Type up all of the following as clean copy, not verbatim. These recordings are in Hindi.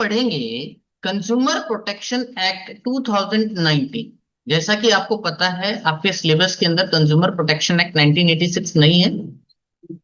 पढ़ेंगे कंज्यूमर प्रोटेक्शन एक्ट 2019। जैसा कि आपको पता है, आपके सिलेबस के अंदर कंज्यूमर प्रोटेक्शन एक्ट 1986 नहीं है।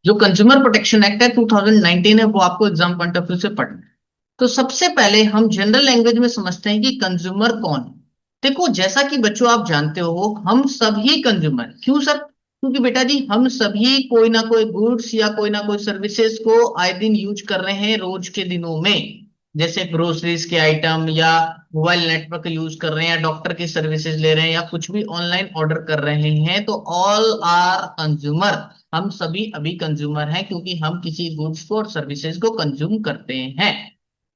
जो कंज्यूमर प्रोटेक्शन एक्ट है 2019 है, वो आपको एग्जाम पॉइंट ऑफ व्यू से पढ़ना है। तो सबसे पहले हम जनरल लैंग्वेज में समझते हैं कि कंज्यूमर कौन है। देखो, जैसा कि बच्चों आप जानते हो, हम सभी कंज्यूमर। क्यों सर? क्योंकि बेटा जी, हम सभी कोई ना कोई गुड्स या कोई ना कोई सर्विसेज को आए दिन यूज कर रहे हैं रोज के दिनों में। जैसे ग्रोसरीज के आइटम, या मोबाइल नेटवर्क यूज कर रहे हैं, या डॉक्टर की सर्विसेज ले रहे हैं, या कुछ भी ऑनलाइन ऑर्डर कर रहे हैं, तो ऑल आर कंज्यूमर। हम सभी अभी कंज्यूमर हैं, क्योंकि हम किसी गुड्स को और सर्विसेज को कंज्यूम करते हैं।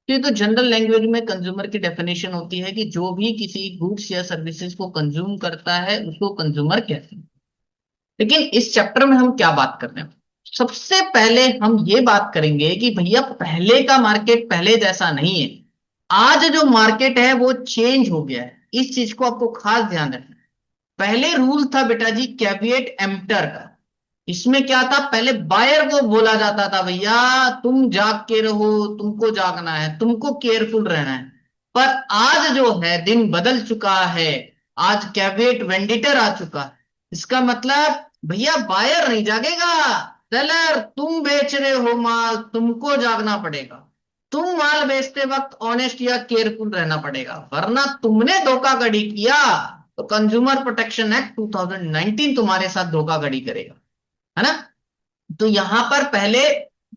तो ये तो जनरल लैंग्वेज में कंज्यूमर की डेफिनेशन होती है कि जो भी किसी गुड्स या सर्विसेज को कंज्यूम करता है उसको कंज्यूमर कहते हैं। लेकिन इस चैप्टर में हम क्या बात कर रहे हैं? सबसे पहले हम ये बात करेंगे कि भैया, पहले का मार्केट पहले जैसा नहीं है। आज जो मार्केट है वो चेंज हो गया है। इस चीज को आपको खास ध्यान रखना है। पहले रूल था बेटा जी कैविएट एम्पटर का। इसमें क्या था? पहले बायर को बोला जाता था, भैया तुम जाग के रहो, तुमको जागना है, तुमको केयरफुल रहना है। पर आज जो है दिन बदल चुका है। आज कैविएट वेंडिटर आ चुका है। इसका मतलब भैया बायर नहीं जागेगा। सेलर, तुम बेच रहे हो माल, तुमको जागना पड़ेगा। तुम माल बेचते वक्त ऑनेस्ट या केयरफुल रहना पड़ेगा, वरना तुमने धोखाधड़ी किया तो कंज्यूमर प्रोटेक्शन एक्ट 2019 तुम्हारे साथ धोखाधड़ी करेगा। है ना? तो यहां पर पहले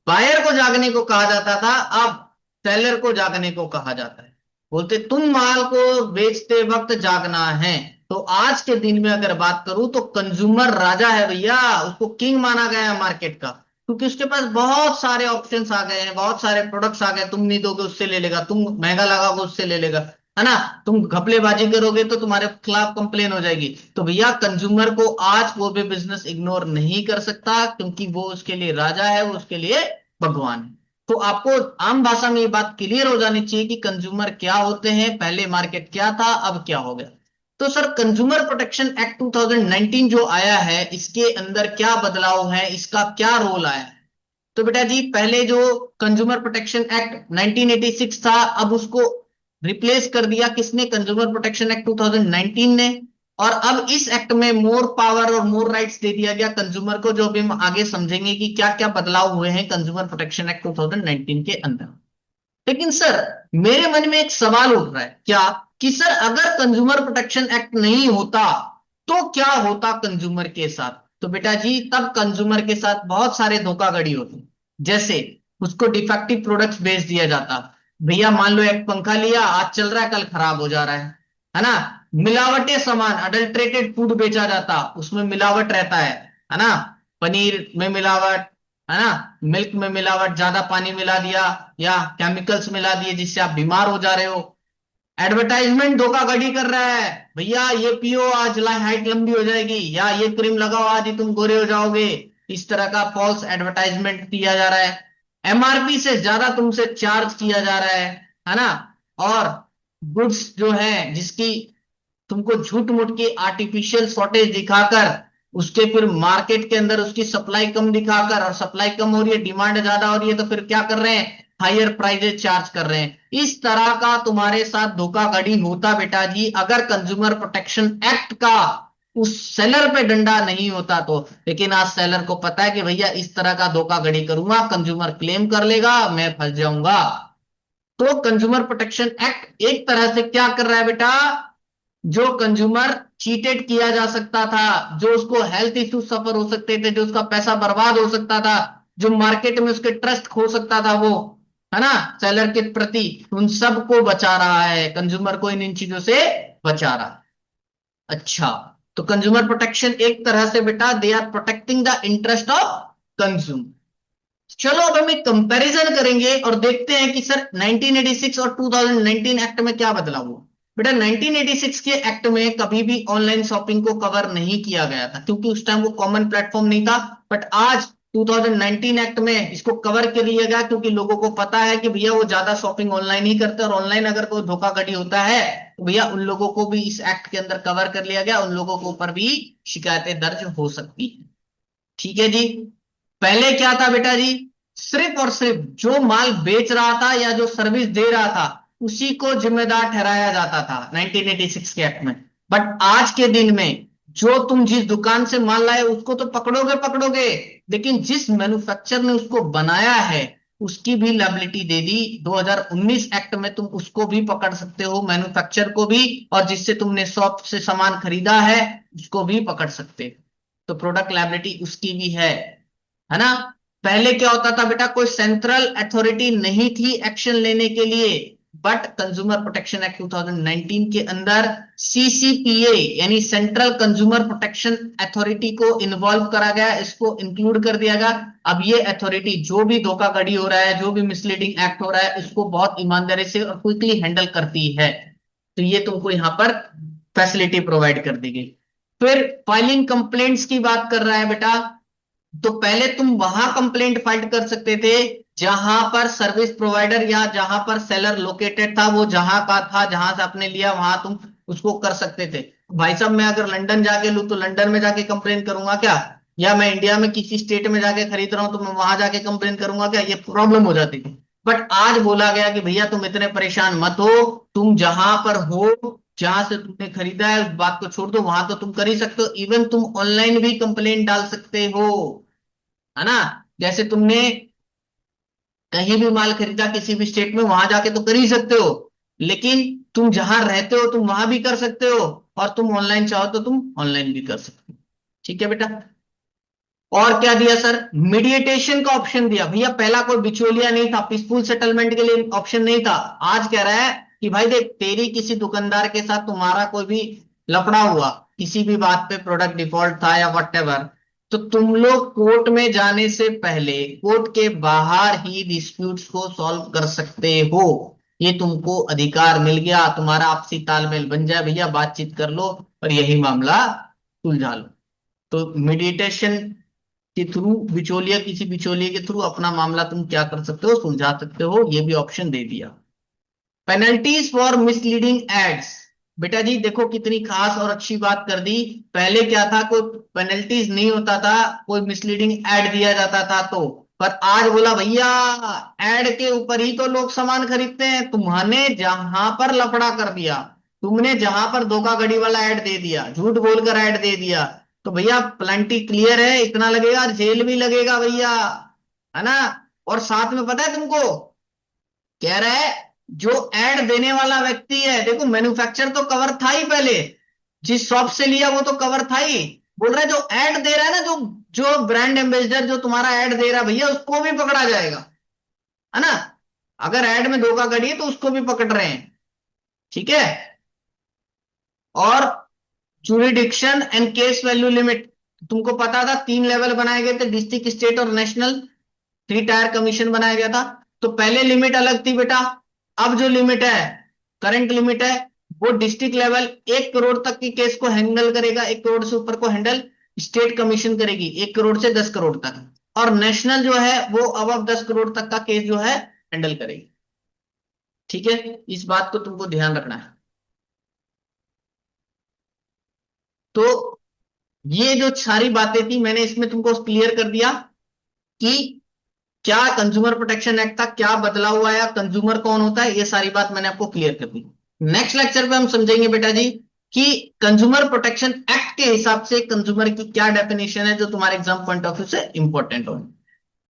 बायर को जागने को कहा जाता था, अब सेलर को जागने को कहा जाता है। बोलते तुम माल को बेचते वक्त जागना है। तो आज के दिन में अगर बात करूं तो कंज्यूमर राजा है भैया। उसको किंग माना गया है मार्केट का, क्योंकि उसके पास बहुत सारे ऑप्शंस आ गए हैं, बहुत सारे प्रोडक्ट्स आ गए। तुम नहीं दोगे उससे ले लेगा, तुम महंगा लगाओगे उससे ले लेगा। है ना? तुम घपलेबाजी करोगे तो तुम्हारे खिलाफ कंप्लेन हो जाएगी। तो भैया, कंज्यूमर को आज कोई भी बिजनेस इग्नोर नहीं कर सकता, क्योंकि वो उसके लिए राजा है, वो उसके लिए भगवान है। तो आपको आम भाषा में ये बात क्लियर हो जानी चाहिए कि कंज्यूमर क्या होते हैं, पहले मार्केट क्या था, अब क्या हो गया। तो सर, कंज्यूमर प्रोटेक्शन एक्ट 2019 जो आया है, इसके अंदर क्या बदलाव है, इसका क्या रोल आया है? तो बेटा जी, पहले जो कंज्यूमर प्रोटेक्शन एक्ट 1986 था, अब उसको रिप्लेस कर दिया किसने? कंज्यूमर प्रोटेक्शन एक्ट 2019 ने। और अब इस एक्ट में मोर पावर और मोर राइट्स दे दिया गया कंज्यूमर को, जो भी हम आगे समझेंगे कि क्या क्या बदलाव हुए हैं कंज्यूमर प्रोटेक्शन एक्ट 2019 के अंदर। लेकिन सर, मेरे मन में एक सवाल उठ रहा है, क्या कि सर, अगर कंज्यूमर प्रोटेक्शन एक्ट नहीं होता तो क्या होता कंज्यूमर के साथ? तो बेटा जी, तब कंज्यूमर के साथ बहुत सारे धोखाधड़ी होती। जैसे उसको डिफेक्टिव प्रोडक्ट्स बेच दिया जाता। भैया मान लो एक पंखा लिया, आज चल रहा है, कल खराब हो जा रहा है ना? मिलावटी सामान, अडल्ट्रेटेड फूड बेचा जाता, उसमें मिलावट रहता है ना? पनीर में मिलावट, है ना? मिल्क में मिलावट, ज्यादा पानी मिला दिया या केमिकल्स मिला दिए, जिससे आप बीमार हो जा रहे हो। एडवर्टाइजमेंट धोखाधड़ी कर रहा है, भैया ये पियो आज हाइट लंबी हो जाएगी, या ये क्रीम लगाओ आज ही तुम गोरे हो जाओगे। इस तरह का फॉल्स एडवर्टाइजमेंट किया जा रहा है। एमआरपी से ज्यादा तुमसे चार्ज किया जा रहा है ना? और गुड्स जो है जिसकी तुमको झूठ मूठ की आर्टिफिशियल शॉर्टेज दिखाकर, उसके फिर मार्केट के अंदर उसकी सप्लाई कम दिखाकर, और सप्लाई कम हो रही है, डिमांड ज्यादा हो रही है, तो फिर क्या कर रहे हैं? हायर प्राइजेस चार्ज कर रहे हैं। इस तरह का तुम्हारे साथ धोखाधड़ी होता बेटा जी, अगर कंज्यूमर प्रोटेक्शन एक्ट का उस सेलर पे डंडा नहीं होता तो। लेकिन आज सेलर को पता है कि भैया इस तरह का धोखाधड़ी करूंगा, कंज्यूमर क्लेम कर लेगा, मैं फंस जाऊंगा। तो कंज्यूमर प्रोटेक्शन एक्ट एक तरह से क्या कर रहा है बेटा? जो कंज्यूमर चीटेड किया जा सकता था, जो उसको हेल्थ इश्यू सफर हो सकते थे, जो उसका पैसा बर्बाद हो सकता था, जो मार्केट में उसके ट्रस्ट खो सकता था वो, है ना, सेलर के प्रति, उन सबको बचा रहा है। कंज्यूमर को इन इन चीजों से बचा रहा है। अच्छा, तो कंज्यूमर प्रोटेक्शन एक तरह से बेटा, they are protecting the interest of consumer. चलो अब हम एक कंपैरिजन करेंगे और देखते हैं कि सर 1986 और 2019 एक्ट में क्या बदलाव हुआ। बेटा, 1986 के एक्ट में कभी भी ऑनलाइन शॉपिंग को कवर नहीं किया गया था, क्योंकि उस टाइम वो कॉमन प्लेटफॉर्म नहीं था। बट आज 2019 एक्ट में इसको कवर कर लिया गया, क्योंकि लोगों को पता है कि भैया वो ज्यादा शॉपिंग ऑनलाइन ही करते हैं, और ऑनलाइन अगर कोई धोखाधड़ी होता है तो भैया उन लोगों को भी इस एक्ट के अंदर कवर कर लिया गया, उन लोगों के ऊपर भी शिकायतें दर्ज हो सकती है। ठीक है जी। पहले क्या था बेटा जी? सिर्फ और सिर्फ जो माल बेच रहा था या जो सर्विस दे रहा था उसी को जिम्मेदार ठहराया जाता था 1986 के एक्ट में। बट आज के दिन में जो तुम जिस दुकान से माल लाए उसको तो पकड़ोगे पकड़ोगे, लेकिन जिस मैन्युफैक्चर ने उसको बनाया है उसकी भी लायबिलिटी दे दी 2019 एक्ट में। तुम उसको भी पकड़ सकते हो, मैन्युफैक्चर को भी, और जिससे तुमने शॉप से सामान खरीदा है उसको भी पकड़ सकते हो। तो प्रोडक्ट लायबिलिटी उसकी भी है ना। पहले क्या होता था बेटा, कोई सेंट्रल अथॉरिटी नहीं थी एक्शन लेने के लिए, बट कंज्यूमर प्रोटेक्शन एक्ट 2019 के अंदर सीसीपीए यानी सेंट्रल कंज्यूमर प्रोटेक्शन अथॉरिटी को इन्वॉल्व करा गया, इसको इंक्लूड कर दिया गया। अब ये अथॉरिटी जो भी धोखाधड़ी हो रहा है, जो भी मिसलीडिंग एक्ट हो रहा है, इसको बहुत ईमानदारी से और क्विकली हैंडल करती है। तो ये तुमको यहां पर फैसिलिटी प्रोवाइड कर दी गई। फिर फाइलिंग कंप्लेंट्स की बात कर रहा है बेटा, तो पहले तुम वहां कंप्लेंट फाइल कर सकते थे जहां पर सर्विस प्रोवाइडर या जहां पर सेलर लोकेटेड था, वो जहां का था, जहां से आपने लिया वहां तुम उसको कर सकते थे। भाई साहब मैं अगर लंदन जाके लूं तो लंदन में जाके कंप्लेन करूंगा क्या, या मैं इंडिया में किसी स्टेट में जाके खरीद रहा हूं तो मैं वहां जाके कंप्लेन करूंगा क्या, ये प्रॉब्लम हो जाती थी। बट आज बोला गया कि भैया तुम इतने परेशान मत हो, तुम जहां पर हो, जहां से तुमने खरीदा है उस बात को छोड़ दो, वहां तो तुम कर ही सकते हो। इवन तुम ऑनलाइन भी कंप्लेंट डाल सकते हो, है ना। जैसे तुमने कहीं भी माल खरीदा किसी भी स्टेट में, वहां जाके तो कर ही सकते हो, लेकिन तुम जहां रहते हो तुम वहां भी कर सकते हो, और तुम ऑनलाइन चाहो तो तुम ऑनलाइन भी कर सकते हो। ठीक है बेटा। और क्या दिया सर, मीडिएटेशन का ऑप्शन दिया। भैया पहला कोई बिचौलिया नहीं था, पीसफुल सेटलमेंट के लिए ऑप्शन नहीं था। आज कह रहा है कि भाई देख, तेरी किसी दुकानदार के साथ तुम्हारा कोई भी लफड़ा हुआ, किसी भी बात पे प्रोडक्ट डिफॉल्ट था या वट एवर, तो तुम लोग कोर्ट में जाने से पहले कोर्ट के बाहर ही डिस्प्यूट्स को सॉल्व कर सकते हो। ये तुमको अधिकार मिल गया, तुम्हारा आपसी तालमेल बन जाए, भैया बातचीत कर लो और यही मामला सुलझा लो। तो मीडिएटेशन के थ्रू, बिचौलिया किसी बिचौलिए के थ्रू अपना मामला तुम क्या कर सकते हो, सुलझा सकते हो। ये भी ऑप्शन दे दिया। पेनल्टीज फॉर मिसलीडिंग एड्स, बेटा जी देखो कितनी खास और अच्छी बात कर दी। पहले क्या था, कोई पेनल्टीज नहीं होता था, कोई मिसलीडिंग एड दिया जाता था तो, पर आज बोला भैया एड के ऊपर ही तो लोग सामान खरीदते हैं। तुम्हाने जहां पर लफड़ा कर दिया, तुमने जहां पर धोखाधड़ी वाला ऐड दे दिया, झूठ बोलकर ऐड दे दिया, तो भैया प्लेंटी क्लियर है, इतना लगेगा, जेल भी लगेगा भैया, है ना। और साथ में पता है तुमको कह रहा है, जो ऐड देने वाला व्यक्ति है, देखो मैन्युफैक्चर तो कवर था ही पहले, जिस शॉप से लिया वो तो कवर था ही। बोल रहा है जो ऐड दे रहा है ना, जो जो ब्रांड एम्बेसडर जो तुम्हारा ऐड दे रहा है भैया, उसको भी पकड़ा जाएगा, है ना। अगर ऐड में धोखाधड़ी है तो उसको भी पकड़ रहे हैं। ठीक है। और jurisdiction and case value limit, तुमको पता था 3 लेवल बनाए गए थे, डिस्ट्रिक्ट, स्टेट और नेशनल, 3 टायर कमीशन बनाया गया था। तो पहले लिमिट अलग थी बेटा, अब जो लिमिट है, करंट लिमिट है, वो डिस्ट्रिक्ट लेवल 1 करोड़ तक की केस को हैंडल करेगा, 1 करोड़ से ऊपर को हैंडल स्टेट कमीशन करेगी, 1 करोड़ से 10 करोड़ तक, और नेशनल जो है वो अब 10 करोड़ तक का केस जो है हैंडल करेगी। ठीक है, इस बात को तुमको ध्यान रखना है। तो ये जो सारी बातें थी मैंने इसमें तुमको क्लियर कर दिया कि क्या कंज्यूमर प्रोटेक्शन एक्ट था, क्या बदलाव हुआ है, कंज्यूमर कौन होता है, ये सारी बात मैंने आपको क्लियर कर दी। नेक्स्ट लेक्चर पे हम समझेंगे बेटा जी कि कंज्यूमर प्रोटेक्शन एक्ट के हिसाब से कंज्यूमर की क्या डेफिनेशन है, जो तुम्हारे एग्जाम पॉइंट ऑफ व्यू से इंपॉर्टेंट हो।